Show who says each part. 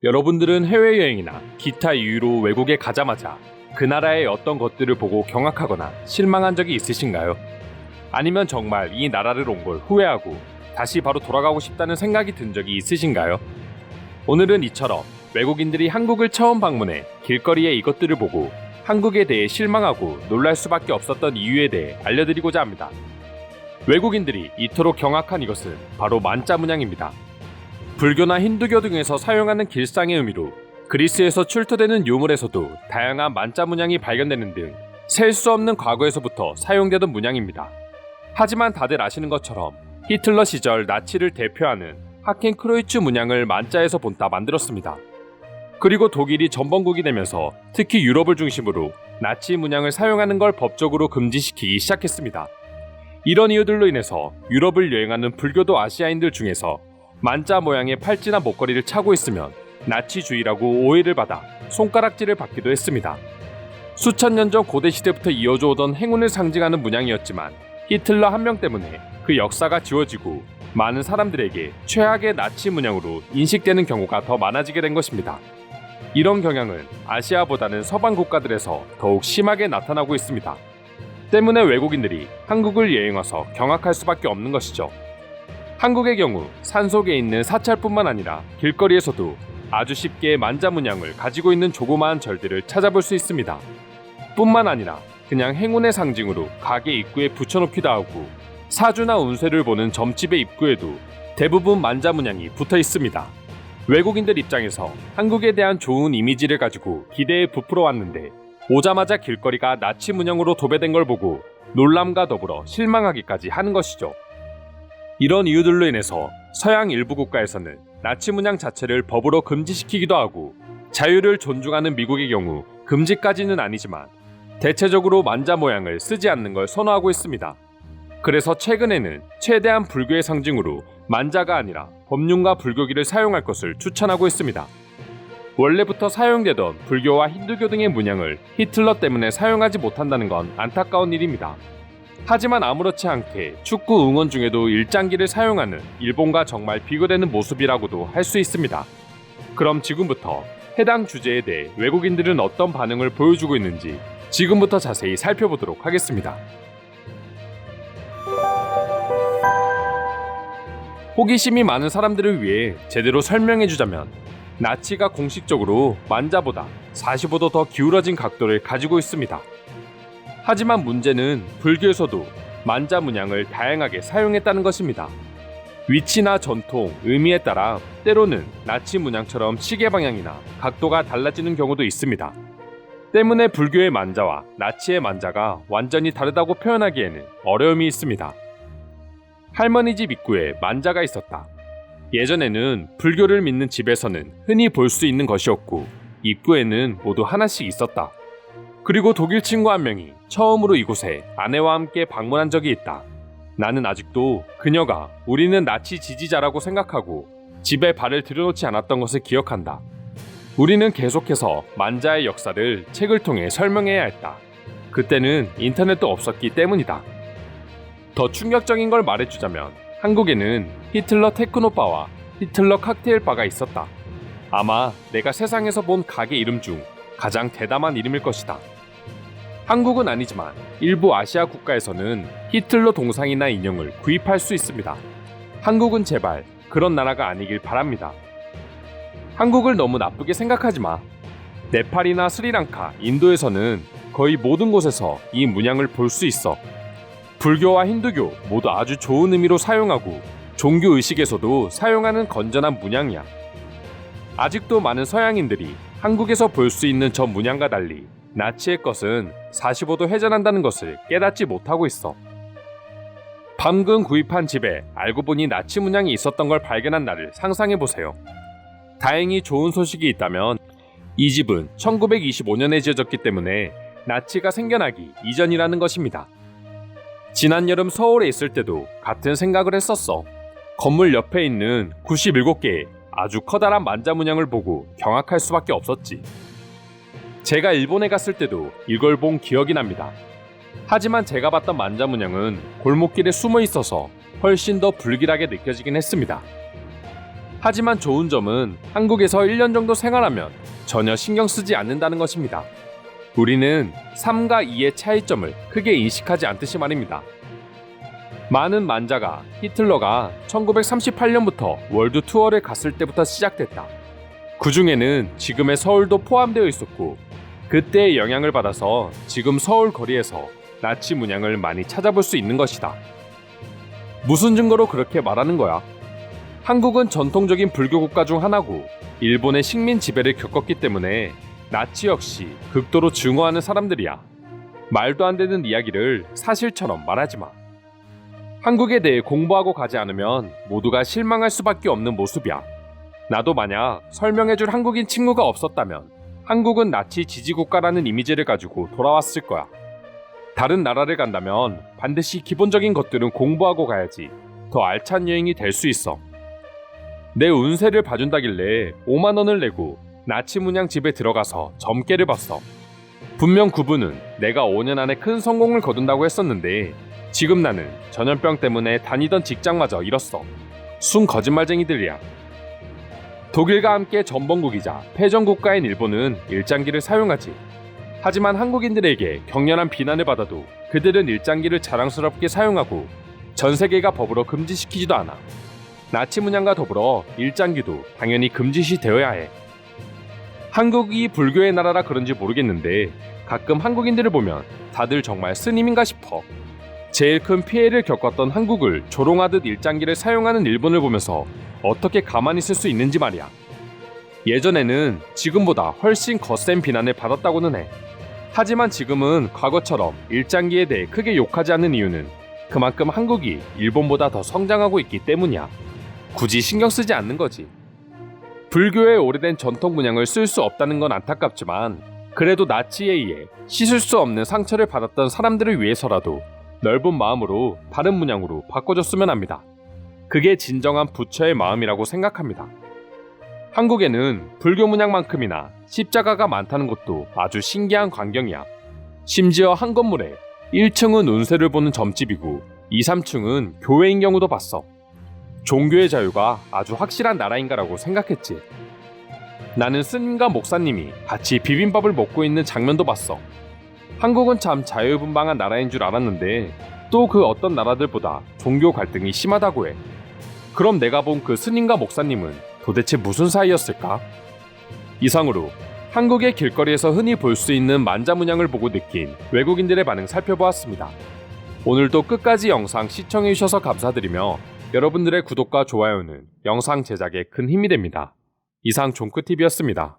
Speaker 1: 여러분들은 해외여행이나 기타 이유로 외국에 가자마자 그 나라의 어떤 것들을 보고 경악하거나 실망한 적이 있으신가요? 아니면 정말 이 나라를 온 걸 후회하고 다시 바로 돌아가고 싶다는 생각이 든 적이 있으신가요? 오늘은 이처럼 외국인들이 한국을 처음 방문해 길거리에 이것들을 보고 한국에 대해 실망하고 놀랄 수밖에 없었던 이유에 대해 알려드리고자 합니다. 외국인들이 이토록 경악한 이것은 바로 만자 문양입니다. 불교나 힌두교 등에서 사용하는 길상의 의미로 그리스에서 출토되는 유물에서도 다양한 만자 문양이 발견되는 등 셀 수 없는 과거에서부터 사용되던 문양입니다. 하지만 다들 아시는 것처럼 히틀러 시절 나치를 대표하는 하켄크로이츠 문양을 만자에서 본따 만들었습니다. 그리고 독일이 전범국이 되면서 특히 유럽을 중심으로 나치 문양을 사용하는 걸 법적으로 금지시키기 시작했습니다. 이런 이유들로 인해서 유럽을 여행하는 불교도 아시아인들 중에서 만자 모양의 팔찌나 목걸이를 차고 있으면 나치주의라고 오해를 받아 손가락질을 받기도 했습니다. 수천 년 전 고대 시대부터 이어져 오던 행운을 상징하는 문양이었지만 히틀러 한 명 때문에 그 역사가 지워지고 많은 사람들에게 최악의 나치 문양으로 인식되는 경우가 더 많아지게 된 것입니다. 이런 경향은 아시아보다는 서방 국가들에서 더욱 심하게 나타나고 있습니다. 때문에 외국인들이 한국을 여행 와서 경악할 수밖에 없는 것이죠. 한국의 경우 산속에 있는 사찰뿐만 아니라 길거리에서도 아주 쉽게 만자 문양을 가지고 있는 조그마한 절들을 찾아볼 수 있습니다. 뿐만 아니라 그냥 행운의 상징으로 가게 입구에 붙여놓기도 하고 사주나 운세를 보는 점집의 입구에도 대부분 만자 문양이 붙어 있습니다. 외국인들 입장에서 한국에 대한 좋은 이미지를 가지고 기대에 부풀어 왔는데 오자마자 길거리가 나치 문양으로 도배된 걸 보고 놀람과 더불어 실망하기까지 하는 것이죠. 이런 이유들로 인해서 서양 일부 국가에서는 나치 문양 자체를 법으로 금지시키기도 하고 자유를 존중하는 미국의 경우 금지까지는 아니지만 대체적으로 만자 모양을 쓰지 않는 걸 선호하고 있습니다. 그래서 최근에는 최대한 불교의 상징으로 만자가 아니라 법륜과 불교기를 사용할 것을 추천하고 있습니다. 원래부터 사용되던 불교와 힌두교 등의 문양을 히틀러 때문에 사용하지 못한다는 건 안타까운 일입니다. 하지만 아무렇지 않게 축구 응원 중에도 일장기를 사용하는 일본과 정말 비교되는 모습이라고도 할 수 있습니다. 그럼 지금부터 해당 주제에 대해 외국인들은 어떤 반응을 보여주고 있는지 지금부터 자세히 살펴보도록 하겠습니다. 호기심이 많은 사람들을 위해 제대로 설명해주자면 나치가 공식적으로 만자보다 45도 더 기울어진 각도를 가지고 있습니다. 하지만 문제는 불교에서도 만자 문양을 다양하게 사용했다는 것입니다. 위치나 전통, 의미에 따라 때로는 나치 문양처럼 시계 방향이나 각도가 달라지는 경우도 있습니다. 때문에 불교의 만자와 나치의 만자가 완전히 다르다고 표현하기에는 어려움이 있습니다. 할머니 집 입구에 만자가 있었다. 예전에는 불교를 믿는 집에서는 흔히 볼 수 있는 것이었고 입구에는 모두 하나씩 있었다. 그리고 독일 친구 한 명이 처음으로 이곳에 아내와 함께 방문한 적이 있다. 나는 아직도 그녀가 우리는 나치 지지자라고 생각하고 집에 발을 들여놓지 않았던 것을 기억한다. 우리는 계속해서 만자의 역사를 책을 통해 설명해야 했다. 그때는 인터넷도 없었기 때문이다. 더 충격적인 걸 말해주자면 한국에는 히틀러 테크노바와 히틀러 칵테일바가 있었다. 아마 내가 세상에서 본 가게 이름 중 가장 대담한 이름일 것이다. 한국은 아니지만 일부 아시아 국가에서는 히틀러 동상이나 인형을 구입할 수 있습니다. 한국은 제발 그런 나라가 아니길 바랍니다. 한국을 너무 나쁘게 생각하지 마. 네팔이나 스리랑카, 인도에서는 거의 모든 곳에서 이 문양을 볼 수 있어. 불교와 힌두교 모두 아주 좋은 의미로 사용하고 종교 의식에서도 사용하는 건전한 문양이야. 아직도 많은 서양인들이 한국에서 볼 수 있는 저 문양과 달리 나치의 것은 45도 회전한다는 것을 깨닫지 못하고 있어. 방금 구입한 집에 알고 보니 나치 문양이 있었던 걸 발견한 날을 상상해보세요. 다행히 좋은 소식이 있다면 이 집은 1925년에 지어졌기 때문에 나치가 생겨나기 이전이라는 것입니다. 지난 여름 서울에 있을 때도 같은 생각을 했었어. 건물 옆에 있는 97개의 아주 커다란 만자 문양을 보고 경악할 수밖에 없었지. 제가 일본에 갔을 때도 이걸 본 기억이 납니다. 하지만 제가 봤던 만자 문양은 골목길에 숨어 있어서 훨씬 더 불길하게 느껴지긴 했습니다. 하지만 좋은 점은 한국에서 1년 정도 생활하면 전혀 신경 쓰지 않는다는 것입니다. 우리는 3과 2의 차이점을 크게 인식하지 않듯이 말입니다. 많은 만자가 히틀러가 1938년부터 월드 투어를 갔을 때부터 시작됐다. 그 중에는 지금의 서울도 포함되어 있었고, 그때의 영향을 받아서 지금 서울 거리에서 나치 문양을 많이 찾아볼 수 있는 것이다. 무슨 증거로 그렇게 말하는 거야? 한국은 전통적인 불교 국가 중 하나고 일본의 식민 지배를 겪었기 때문에 나치 역시 극도로 증오하는 사람들이야. 말도 안 되는 이야기를 사실처럼 말하지 마. 한국에 대해 공부하고 가지 않으면 모두가 실망할 수밖에 없는 모습이야. 나도 만약 설명해줄 한국인 친구가 없었다면 한국은 나치 지지국가라는 이미지를 가지고 돌아왔을 거야. 다른 나라를 간다면 반드시 기본적인 것들은 공부하고 가야지 더 알찬 여행이 될 수 있어. 내 운세를 봐준다길래 5만 원을 내고 나치 문양 집에 들어가서 점괘를 봤어. 분명 그분은 내가 5년 안에 큰 성공을 거둔다고 했었는데 지금 나는 전염병 때문에 다니던 직장마저 잃었어. 순 거짓말쟁이들이야. 독일과 함께 전범국이자 패전국가인 일본은 일장기를 사용하지. 하지만 한국인들에게 격렬한 비난을 받아도 그들은 일장기를 자랑스럽게 사용하고 전 세계가 법으로 금지시키지도 않아. 나치 문양과 더불어 일장기도 당연히 금지시 되어야 해. 한국이 불교의 나라라 그런지 모르겠는데 가끔 한국인들을 보면 다들 정말 스님인가 싶어. 제일 큰 피해를 겪었던 한국을 조롱하듯 일장기를 사용하는 일본을 보면서 어떻게 가만히 있을 수 있는지 말이야. 예전에는 지금보다 훨씬 거센 비난을 받았다고는 해. 하지만 지금은 과거처럼 일장기에 대해 크게 욕하지 않는 이유는 그만큼 한국이 일본보다 더 성장하고 있기 때문이야. 굳이 신경 쓰지 않는 거지. 불교의 오래된 전통 문양을 쓸 수 없다는 건 안타깝지만 그래도 나치에 의해 씻을 수 없는 상처를 받았던 사람들을 위해서라도 넓은 마음으로 다른 문양으로 바꿔줬으면 합니다. 그게 진정한 부처의 마음이라고 생각합니다. 한국에는 불교 문양만큼이나 십자가가 많다는 것도 아주 신기한 광경이야. 심지어 한 건물에 1층은 운세를 보는 점집이고 2, 3층은 교회인 경우도 봤어. 종교의 자유가 아주 확실한 나라인가라고 생각했지. 나는 스님과 목사님이 같이 비빔밥을 먹고 있는 장면도 봤어. 한국은 참 자유분방한 나라인 줄 알았는데 또 그 어떤 나라들보다 종교 갈등이 심하다고 해. 그럼 내가 본 그 스님과 목사님은 도대체 무슨 사이였을까? 이상으로 한국의 길거리에서 흔히 볼 수 있는 만자 문양을 보고 느낀 외국인들의 반응 살펴보았습니다. 오늘도 끝까지 영상 시청해주셔서 감사드리며 여러분들의 구독과 좋아요는 영상 제작에 큰 힘이 됩니다. 이상 종크TV였습니다.